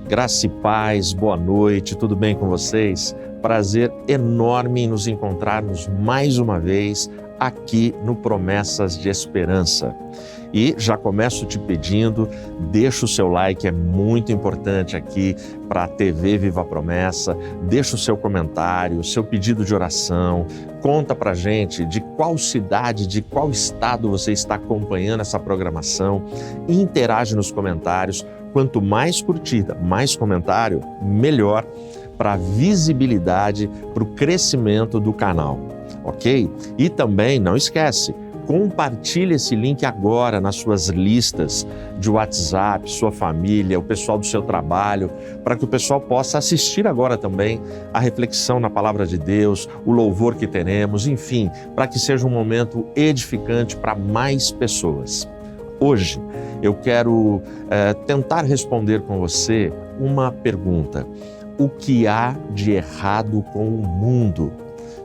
Graça e paz, boa noite, tudo bem com vocês? Prazer enorme em nos encontrarmos mais uma vez aqui no Promessas de Esperança. E já começo te pedindo, deixa o seu like, é muito importante aqui para a TV Viva a Promessa, deixa o seu comentário, o seu pedido de oração, conta pra gente de qual cidade, de qual estado você está acompanhando essa programação, interage nos comentários. Quanto mais curtida, mais comentário, melhor para a visibilidade, para o crescimento do canal, ok? E também, não esquece, compartilhe esse link agora nas suas listas de WhatsApp, sua família, o pessoal do seu trabalho, para que o pessoal possa assistir agora também a reflexão na Palavra de Deus, o louvor que teremos, enfim, para que seja um momento edificante para mais pessoas. Hoje eu quero tentar responder com você uma pergunta. O que há de errado com o mundo?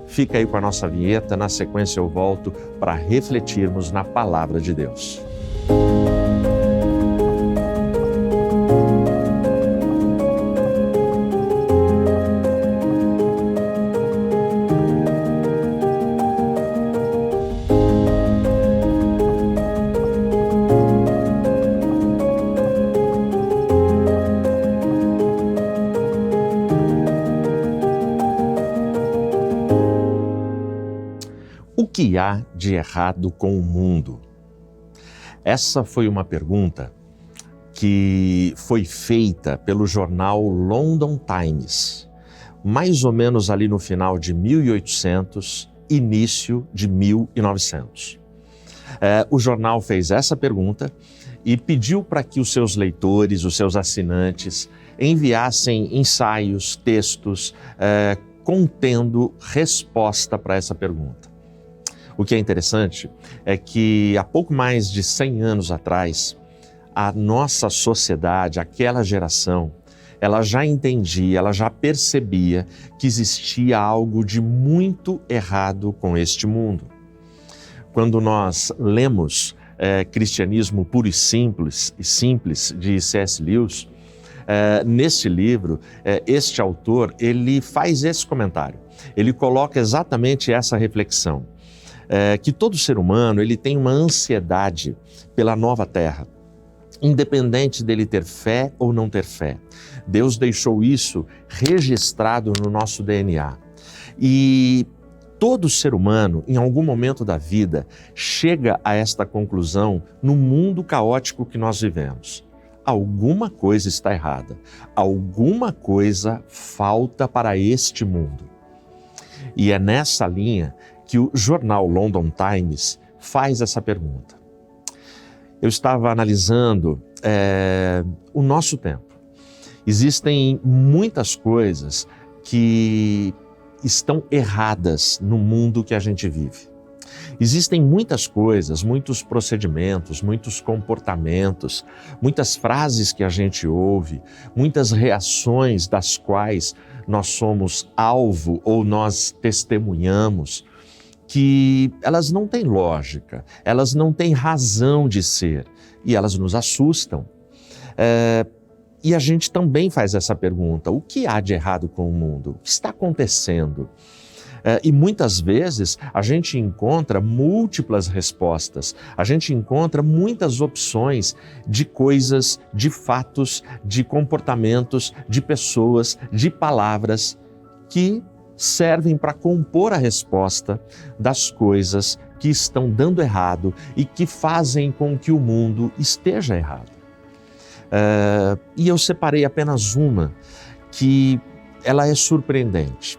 Fica aí com a nossa vinheta, na sequência eu volto para refletirmos na Palavra de Deus. O que há de errado com o mundo? Essa foi uma pergunta que foi feita pelo jornal London Times, mais ou menos ali no final de 1800, início de 1900. O jornal fez essa pergunta e pediu para que os seus leitores, os seus assinantes, enviassem ensaios, textos, contendo resposta para essa pergunta. O que é interessante é que há pouco mais de 100 anos atrás, a nossa sociedade, aquela geração, ela já entendia, ela já percebia que existia algo de muito errado com este mundo. Quando nós lemos Cristianismo Puro e Simples de C.S. Lewis, neste livro, este autor, ele faz esse comentário, ele coloca exatamente essa reflexão. Que todo ser humano ele tem uma ansiedade pela nova terra, independente dele ter fé ou não ter fé. Deus deixou isso registrado no nosso DNA. E todo ser humano, em algum momento da vida, chega a esta conclusão no mundo caótico que nós vivemos. Alguma coisa está errada, alguma coisa falta para este mundo. E é nessa linha que o jornal London Times faz essa pergunta. Eu estava analisando o nosso tempo. Existem muitas coisas que estão erradas no mundo que a gente vive. Existem muitas coisas, muitos procedimentos, muitos comportamentos, muitas frases que a gente ouve, muitas reações das quais nós somos alvo ou nós testemunhamos, que elas não têm lógica, elas não têm razão de ser e elas nos assustam. E a gente também faz essa pergunta, o que há de errado com o mundo? O que está acontecendo? E muitas vezes a gente encontra múltiplas respostas, a gente encontra muitas opções de coisas, de fatos, de comportamentos, de pessoas, de palavras que servem para compor a resposta das coisas que estão dando errado e que fazem com que o mundo esteja errado. E eu separei apenas uma que ela é surpreendente.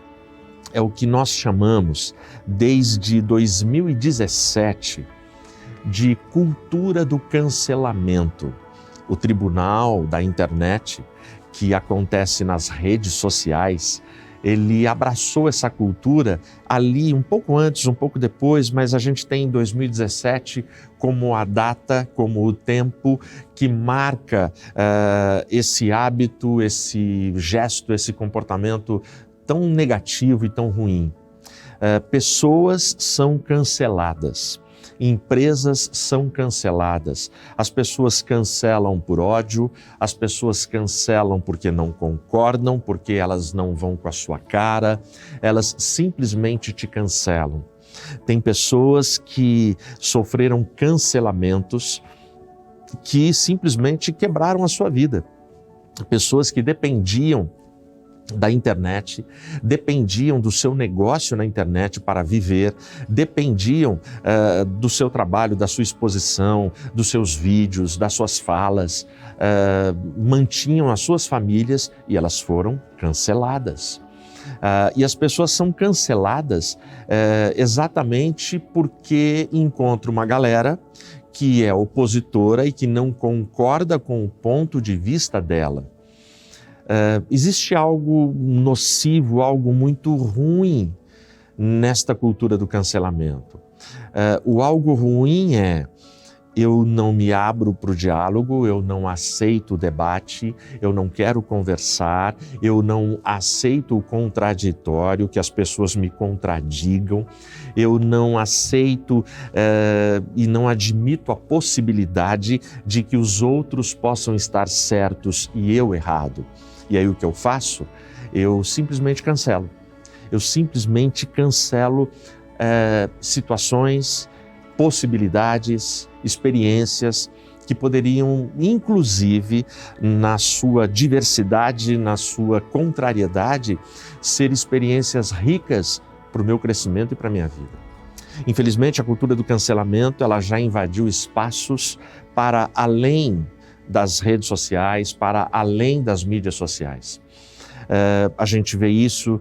É o que nós chamamos, desde 2017, de cultura do cancelamento. O tribunal da internet, que acontece nas redes sociais, ele abraçou essa cultura ali um pouco antes, um pouco depois, mas a gente tem 2017 como a data, como o tempo que marca esse hábito, esse gesto, esse comportamento tão negativo e tão ruim. Pessoas são canceladas. empresas são canceladas. As pessoas cancelam por ódio, as pessoas cancelam porque não concordam, porque elas não vão com a sua cara, elas simplesmente te cancelam. Tem pessoas que sofreram cancelamentos que simplesmente quebraram a sua vida. Pessoas que dependiam da internet, dependiam do seu negócio na internet para viver, dependiam do seu trabalho, da sua exposição, dos seus vídeos, das suas falas, mantinham as suas famílias e elas foram canceladas. E as pessoas são canceladas exatamente porque encontram uma galera que é opositora e que não concorda com o ponto de vista dela. Existe algo nocivo, algo muito ruim nesta cultura do cancelamento. O algo ruim é: eu não me abro para o diálogo, eu não aceito o debate, eu não quero conversar, eu não aceito o contraditório, que as pessoas me contradigam, eu não aceito e não admito a possibilidade de que os outros possam estar certos e eu errado. E aí o que eu faço? Eu simplesmente cancelo. Eu simplesmente cancelo situações, possibilidades, experiências que poderiam, inclusive, na sua diversidade, na sua contrariedade, ser experiências ricas para o meu crescimento e para a minha vida. Infelizmente, a cultura do cancelamento ela já invadiu espaços para além das redes sociais, para além das mídias sociais. A gente vê isso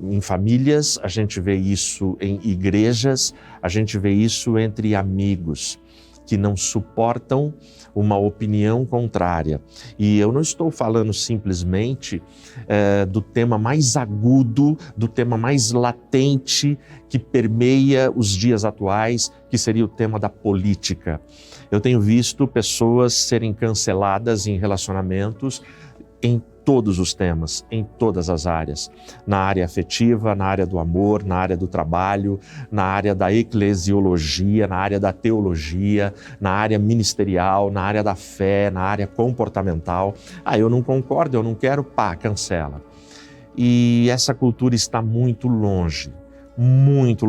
em famílias, a gente vê isso em igrejas, a gente vê isso entre amigos que não suportam uma opinião contrária. E eu não estou falando simplesmente do tema mais agudo, do tema mais latente que permeia os dias atuais, que seria o tema da política. Eu tenho visto pessoas serem canceladas em relacionamentos em todos os temas, em todas as áreas, na área afetiva, na área do amor, na área do trabalho, na área da eclesiologia, na área da teologia, na área ministerial, na área da fé, na área comportamental. Eu não concordo, eu não quero, cancela. E essa cultura está muito longe, muito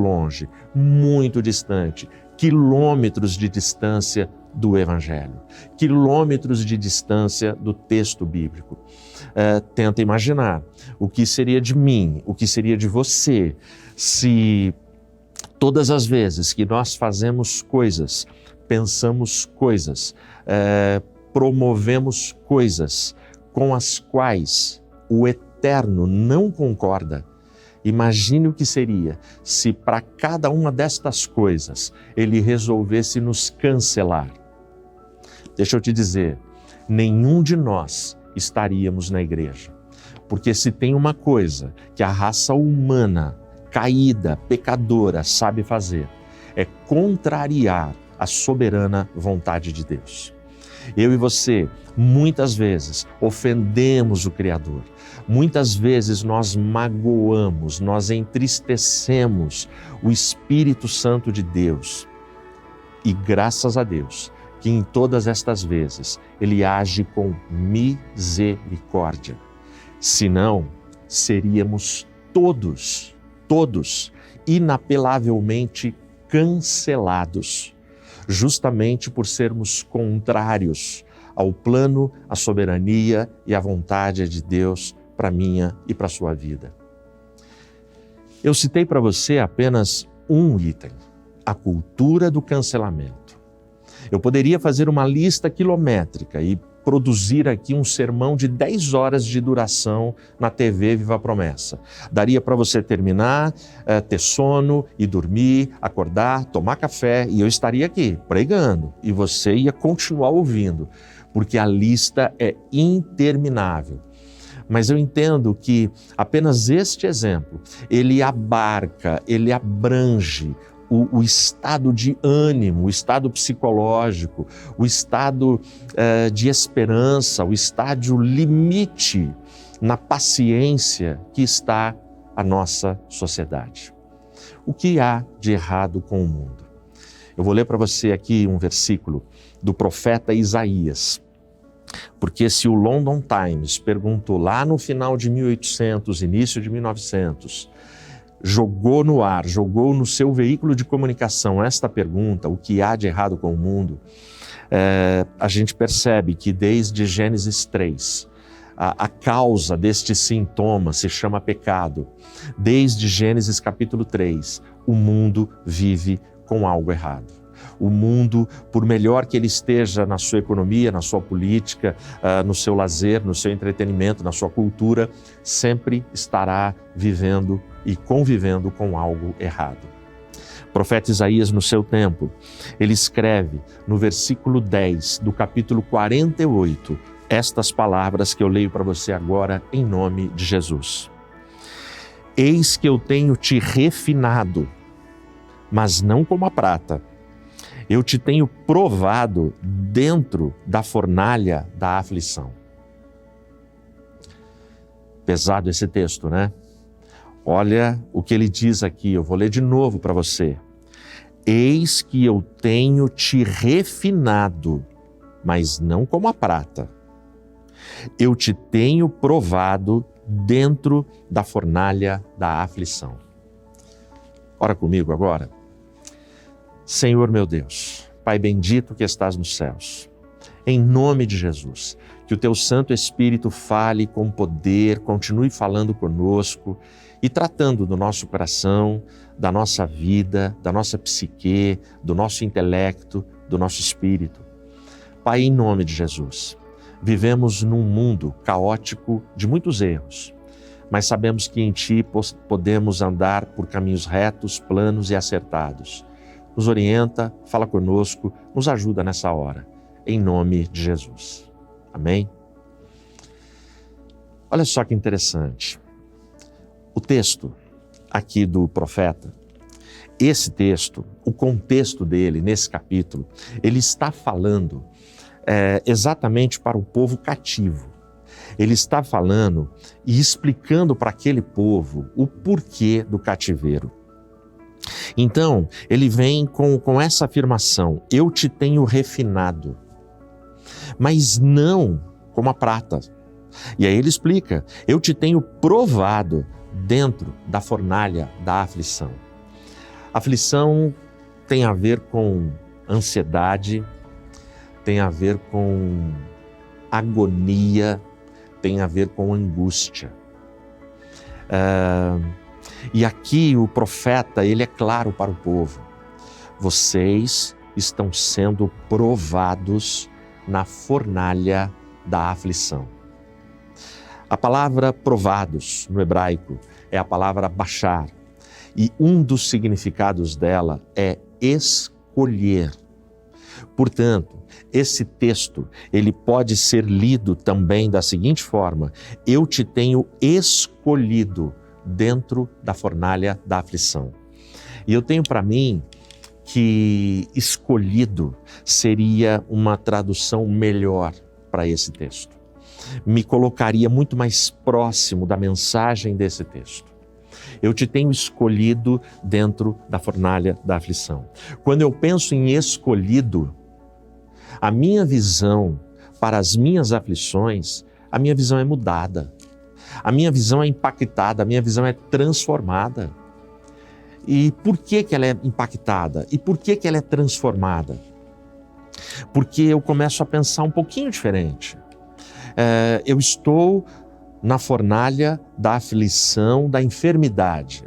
distante, quilômetros de distância do Evangelho, quilômetros de distância do texto bíblico. Tenta imaginar o que seria de mim, o que seria de você, se todas as vezes que nós fazemos coisas, pensamos coisas, promovemos coisas com as quais o Eterno não concorda. Imagine o que seria se para cada uma destas coisas Ele resolvesse nos cancelar. Deixa eu te dizer, nenhum de nós estaríamos na igreja. Porque se tem uma coisa que a raça humana, caída, pecadora, sabe fazer, é contrariar a soberana vontade de Deus. Eu e você, muitas vezes, ofendemos o Criador. Muitas vezes nós magoamos, nós entristecemos o Espírito Santo de Deus. E graças a Deus, que em todas estas vezes Ele age com misericórdia. Senão, seríamos todos inapelavelmente cancelados, justamente por sermos contrários ao plano, à soberania e à vontade de Deus para a minha e para a sua vida. Eu citei para você apenas um item, a cultura do cancelamento. Eu poderia fazer uma lista quilométrica e produzir aqui um sermão de 10 horas de duração na TV Viva a Promessa. Daria para você terminar, ter sono e dormir, acordar, tomar café e eu estaria aqui pregando e você ia continuar ouvindo, porque a lista é interminável. Mas eu entendo que apenas este exemplo, ele abarca, ele abrange o estado de ânimo, o estado psicológico, o estado de esperança, o estádio limite na paciência que está a nossa sociedade. O que há de errado com o mundo? Eu vou ler para você aqui um versículo do profeta Isaías, porque se o London Times perguntou lá no final de 1800, início de 1900, jogou no ar, jogou no seu veículo de comunicação esta pergunta, o que há de errado com o mundo, a gente percebe que desde Gênesis 3, a causa deste sintoma se chama pecado. Desde Gênesis capítulo 3, o mundo vive com algo errado. O mundo, por melhor que ele esteja na sua economia, na sua política, no seu lazer, no seu entretenimento, na sua cultura, sempre estará vivendo e convivendo com algo errado. O profeta Isaías, no seu tempo, ele escreve no versículo 10 do capítulo 48, estas palavras que eu leio para você agora em nome de Jesus. Eis que eu tenho te refinado, mas não como a prata. Eu te tenho provado dentro da fornalha da aflição. Pesado esse texto, né? Olha o que ele diz aqui, eu vou ler de novo para você. Eis que eu tenho te refinado, mas não como a prata. Eu te tenho provado dentro da fornalha da aflição. Ora comigo agora. Senhor meu Deus, Pai bendito que estás nos céus, em nome de Jesus, que o Teu Santo Espírito fale com poder, continue falando conosco e tratando do nosso coração, da nossa vida, da nossa psique, do nosso intelecto, do nosso espírito. Pai, em nome de Jesus, vivemos num mundo caótico de muitos erros, mas sabemos que em Ti podemos andar por caminhos retos, planos e acertados. Nos orienta, fala conosco, nos ajuda nessa hora, em nome de Jesus. Amém? Olha só que interessante. O texto aqui do profeta, esse texto, o contexto dele nesse capítulo, ele está falando exatamente para o povo cativo. Ele está falando e explicando para aquele povo o porquê do cativeiro. Então, ele vem com essa afirmação, eu te tenho refinado, mas não como a prata. E aí ele explica, eu te tenho provado dentro da fornalha da aflição. Aflição tem a ver com ansiedade, tem a ver com agonia, tem a ver com angústia. E aqui o profeta, ele é claro para o povo. Vocês estão sendo provados na fornalha da aflição. A palavra provados no hebraico é a palavra bashar. E um dos significados dela é escolher. Portanto, esse texto, ele pode ser lido também da seguinte forma: eu te tenho escolhido dentro da fornalha da aflição. E eu tenho para mim que escolhido seria uma tradução melhor para esse texto. Me colocaria muito mais próximo da mensagem desse texto. Eu te tenho escolhido dentro da fornalha da aflição. Quando eu penso em escolhido, a minha visão para as minhas aflições, a minha visão é mudada. A minha visão é impactada, a minha visão é transformada. E por que ela é impactada? E por que ela é transformada? Porque eu começo a pensar um pouquinho diferente. Eu estou na fornalha da aflição, da enfermidade.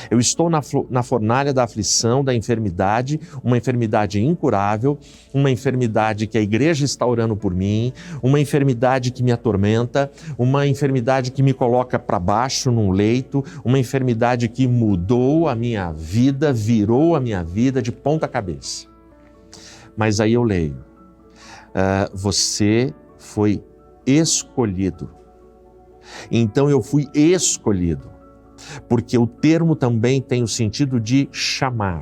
Eu estou na fornalha da aflição, da enfermidade, uma enfermidade incurável, uma enfermidade que a igreja está orando por mim, uma enfermidade que me atormenta, uma enfermidade que me coloca para baixo num leito, uma enfermidade que mudou a minha vida, virou a minha vida de ponta cabeça. Mas aí eu leio, você foi escolhido. Então eu fui escolhido. Porque o termo também tem o sentido de chamar.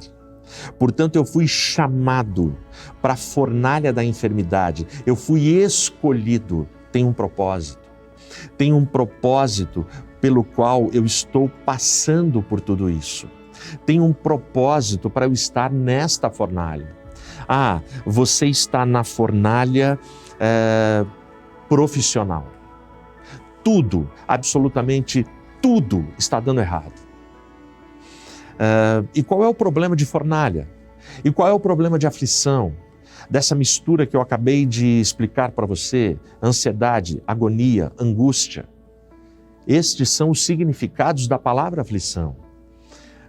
Portanto, eu fui chamado para a fornalha da enfermidade. Eu fui escolhido. Tem um propósito. Tem um propósito pelo qual eu estou passando por tudo isso. Tem um propósito para eu estar nesta fornalha. Ah, você está na fornalha profissional. Tudo, absolutamente tudo está dando errado. E qual é o problema de fornalha? E qual é o problema de aflição? Dessa mistura que eu acabei de explicar para você, ansiedade, agonia, angústia. Estes são os significados da palavra aflição.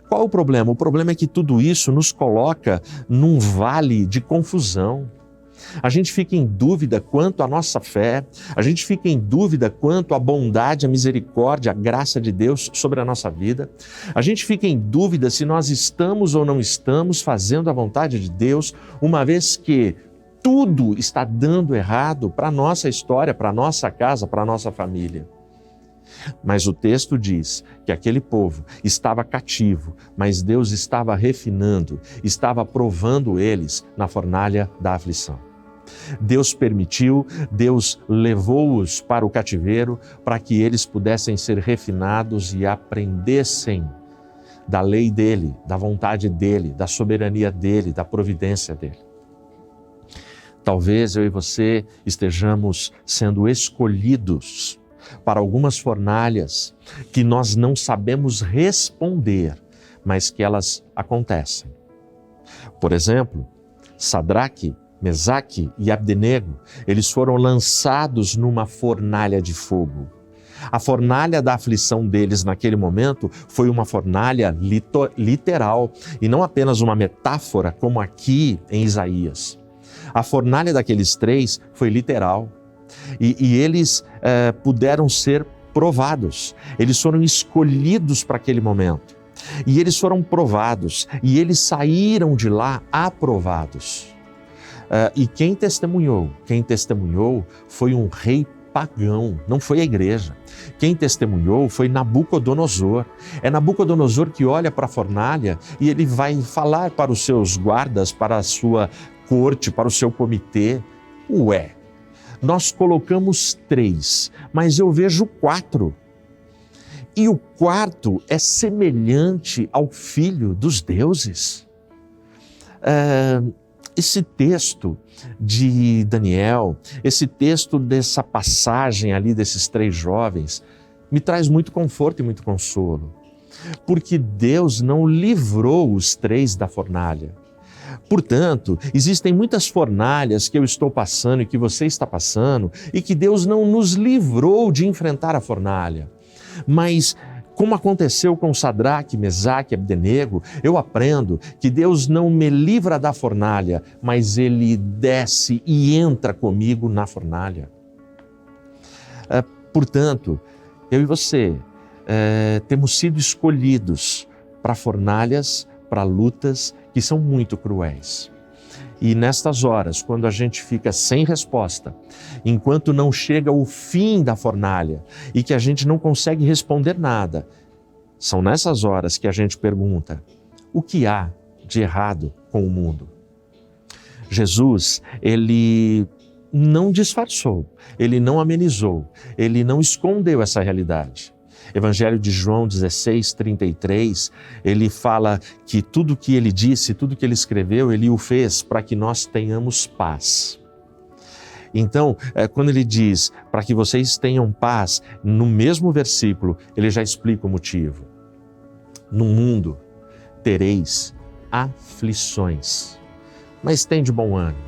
Qual o problema? O problema é que tudo isso nos coloca num vale de confusão. A gente fica em dúvida quanto à nossa fé, a gente fica em dúvida quanto à bondade, à misericórdia, à graça de Deus sobre a nossa vida. A gente fica em dúvida se nós estamos ou não estamos fazendo a vontade de Deus, uma vez que tudo está dando errado para a nossa história, para a nossa casa, para a nossa família. Mas o texto diz que aquele povo estava cativo, mas Deus estava refinando, estava provando eles na fornalha da aflição. Deus permitiu, Deus levou-os para o cativeiro para que eles pudessem ser refinados e aprendessem da lei dele, da vontade dele, da soberania dele, da providência dele. Talvez eu e você estejamos sendo escolhidos para algumas fornalhas que nós não sabemos responder, mas que elas acontecem. Por exemplo, Sadraque, Mesaque e Abdenego, eles foram lançados numa fornalha de fogo. A fornalha da aflição deles naquele momento foi uma fornalha literal e não apenas uma metáfora como aqui em Isaías. A fornalha daqueles três foi literal. E eles puderam ser provados, eles foram escolhidos para aquele momento, e eles foram provados, e eles saíram de lá aprovados. E quem testemunhou foi um rei pagão, não foi a igreja. Quem testemunhou foi Nabucodonosor. É Nabucodonosor que olha para a fornalha e ele vai falar para os seus guardas, para a sua corte, para o seu comitê: ué, nós colocamos 3, mas eu vejo 4. E o quarto é semelhante ao Filho dos deuses. Esse texto de Daniel, esse texto dessa passagem ali desses 3 jovens, me traz muito conforto e muito consolo. Porque Deus não livrou os 3 da fornalha. Portanto, existem muitas fornalhas que eu estou passando e que você está passando e que Deus não nos livrou de enfrentar a fornalha. Mas, como aconteceu com Sadraque, Mesaque e Abdenego, eu aprendo que Deus não me livra da fornalha, mas Ele desce e entra comigo na fornalha. Portanto, eu e você temos sido escolhidos para fornalhas, para lutas que são muito cruéis. E nestas horas, quando a gente fica sem resposta, enquanto não chega o fim da fornalha e que a gente não consegue responder nada, são nessas horas que a gente pergunta: o que há de errado com o mundo? Jesus, ele não disfarçou, ele não amenizou, ele não escondeu essa realidade. Evangelho de João 16:33, ele fala que tudo que ele disse, tudo que ele escreveu, ele o fez para que nós tenhamos paz. Então, quando ele diz para que vocês tenham paz, no mesmo versículo, ele já explica o motivo. No mundo tereis aflições, mas tem de bom ânimo.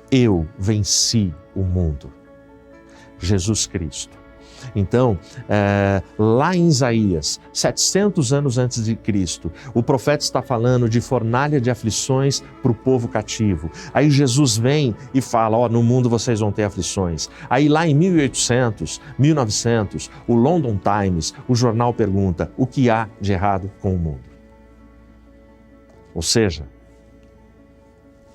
Eu venci o mundo. Jesus Cristo. Então, lá em Isaías, 700 anos antes de Cristo, o profeta está falando de fornalha de aflições para o povo cativo. Aí Jesus vem e fala: no mundo vocês vão ter aflições. Aí lá em 1800, 1900, o London Times, o jornal pergunta: o que há de errado com o mundo? Ou seja,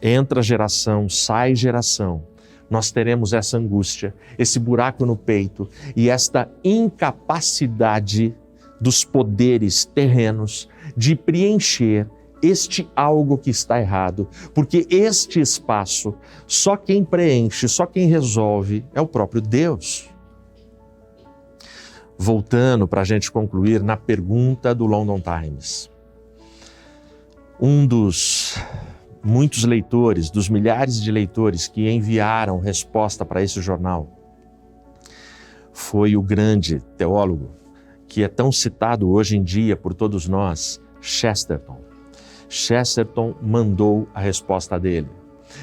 entra geração, sai geração, nós teremos essa angústia, esse buraco no peito e esta incapacidade dos poderes terrenos de preencher este algo que está errado, porque este espaço, só quem preenche, só quem resolve é o próprio Deus. Voltando para a gente concluir na pergunta do London Times. Um dos muitos leitores, dos milhares de leitores que enviaram resposta para esse jornal, foi o grande teólogo, que é tão citado hoje em dia por todos nós, Chesterton. Chesterton mandou a resposta dele.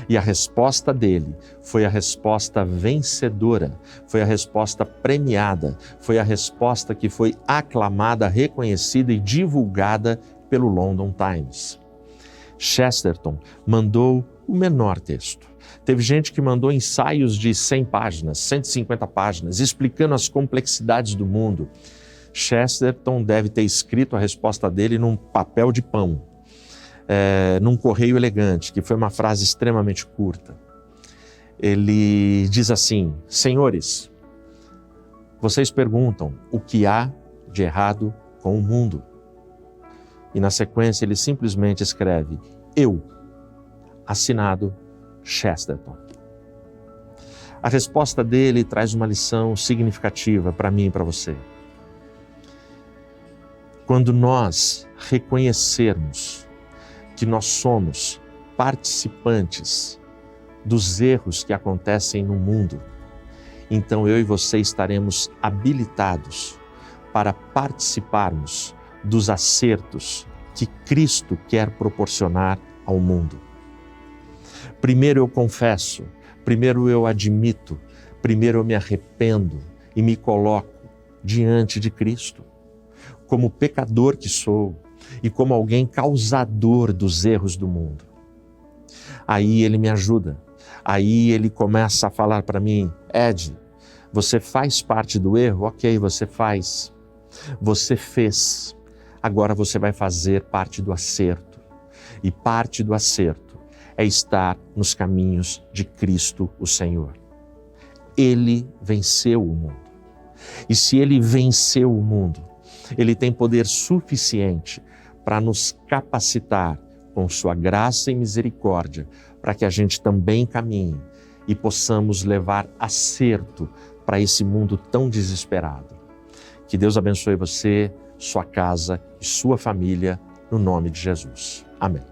E a resposta dele foi a resposta vencedora, foi a resposta premiada, foi a resposta que foi aclamada, reconhecida e divulgada pelo London Times. Chesterton mandou o menor texto. Teve gente que mandou ensaios de 100 páginas, 150 páginas, explicando as complexidades do mundo. Chesterton deve ter escrito a resposta dele num papel de pão, num correio elegante, que foi uma frase extremamente curta. Ele diz assim: senhores, vocês perguntam o que há de errado com o mundo. E na sequência ele simplesmente escreve: eu, assinado Chesterton. A resposta dele traz uma lição significativa para mim e para você. Quando nós reconhecermos que nós somos participantes dos erros que acontecem no mundo, então eu e você estaremos habilitados para participarmos dos acertos que Cristo quer proporcionar ao mundo. Primeiro eu confesso, primeiro eu admito, primeiro eu me arrependo e me coloco diante de Cristo, como pecador que sou e como alguém causador dos erros do mundo. Aí ele me ajuda, aí ele começa a falar para mim: Ed, você faz parte do erro? Ok, você faz. Você fez. Agora você vai fazer parte do acerto. E parte do acerto é estar nos caminhos de Cristo, o Senhor. Ele venceu o mundo. E se ele venceu o mundo, ele tem poder suficiente para nos capacitar com sua graça e misericórdia, para que a gente também caminhe e possamos levar acerto para esse mundo tão desesperado. Que Deus abençoe você, sua casa e sua família, no nome de Jesus. Amém.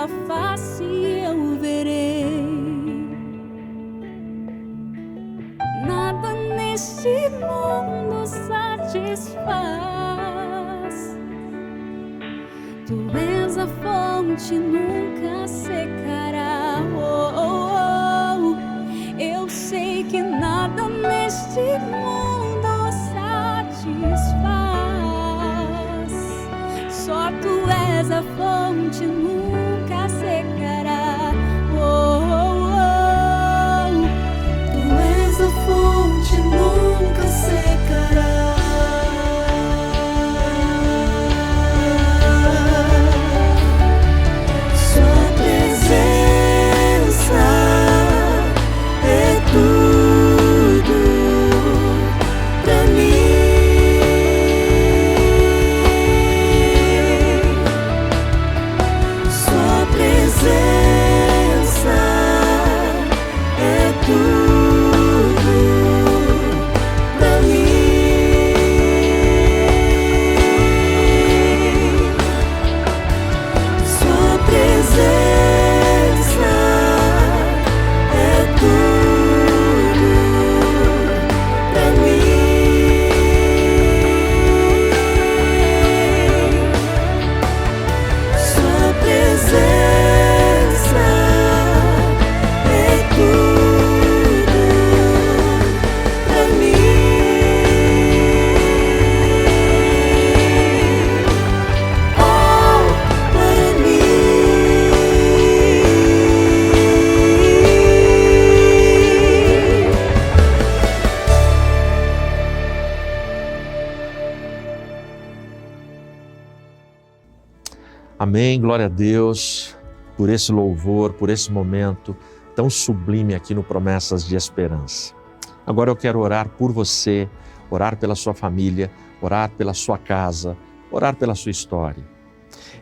tua face eu verei. Nada neste mundo satisfaz. Tu és a fonte, nunca secará. Eu sei que nada neste mundo satisfaz. Só tu és a fonte, nunca secará. Tu és a fonte, nunca secará. Sua presença é tudo pra mim. Sua presença é tudo pra mim. Sua presença é tudo pra mim. Sua presença é tudo pra mim. Oh, para mim. Amém, glória a Deus por esse louvor, por esse momento tão sublime aqui no Promessas de Esperança. Agora eu quero orar por você, orar pela sua família, orar pela sua casa, orar pela sua história.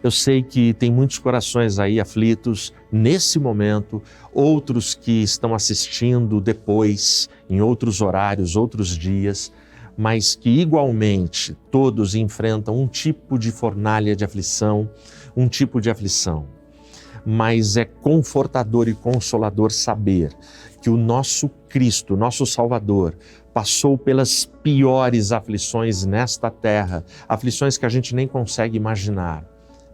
Eu sei que tem muitos corações aí aflitos nesse momento, outros que estão assistindo depois, em outros horários, outros dias, mas que igualmente todos enfrentam um tipo de fornalha de aflição, um tipo de aflição. Mas é confortador e consolador saber que o nosso Cristo, nosso Salvador, passou pelas piores aflições nesta terra, aflições que a gente nem consegue imaginar,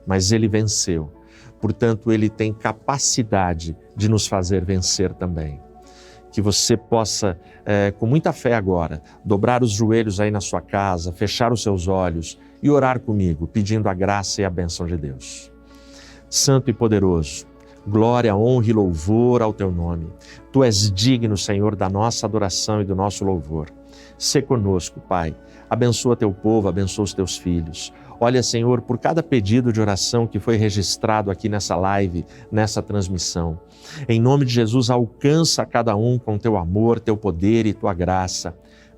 mas Ele venceu. Portanto, Ele tem capacidade de nos fazer vencer também. Que você possa, com muita fé agora, dobrar os joelhos aí na sua casa, fechar os seus olhos e orar comigo, pedindo a graça e a bênção de Deus. Santo e poderoso, glória, honra e louvor ao Teu nome. Tu és digno, Senhor, da nossa adoração e do nosso louvor. Sê conosco, Pai. Abençoa Teu povo, abençoa os Teus filhos. Olha, Senhor, por cada pedido de oração que foi registrado aqui nessa live, nessa transmissão. Em nome de Jesus, alcança cada um com Teu amor, Teu poder e Tua graça.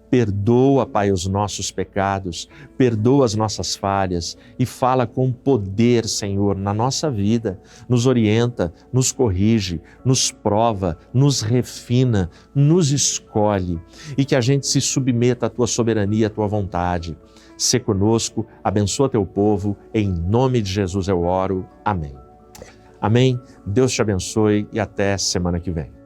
Perdoa, Pai, os nossos pecados, perdoa as nossas falhas e fala com poder, Senhor, na nossa vida. Nos orienta, nos corrige, nos prova, nos refina, nos escolhe e que a gente se submeta à Tua soberania, à Tua vontade. Sê conosco, abençoa Teu povo, em nome de Jesus eu oro. Amém. Amém. Deus te abençoe e até semana que vem.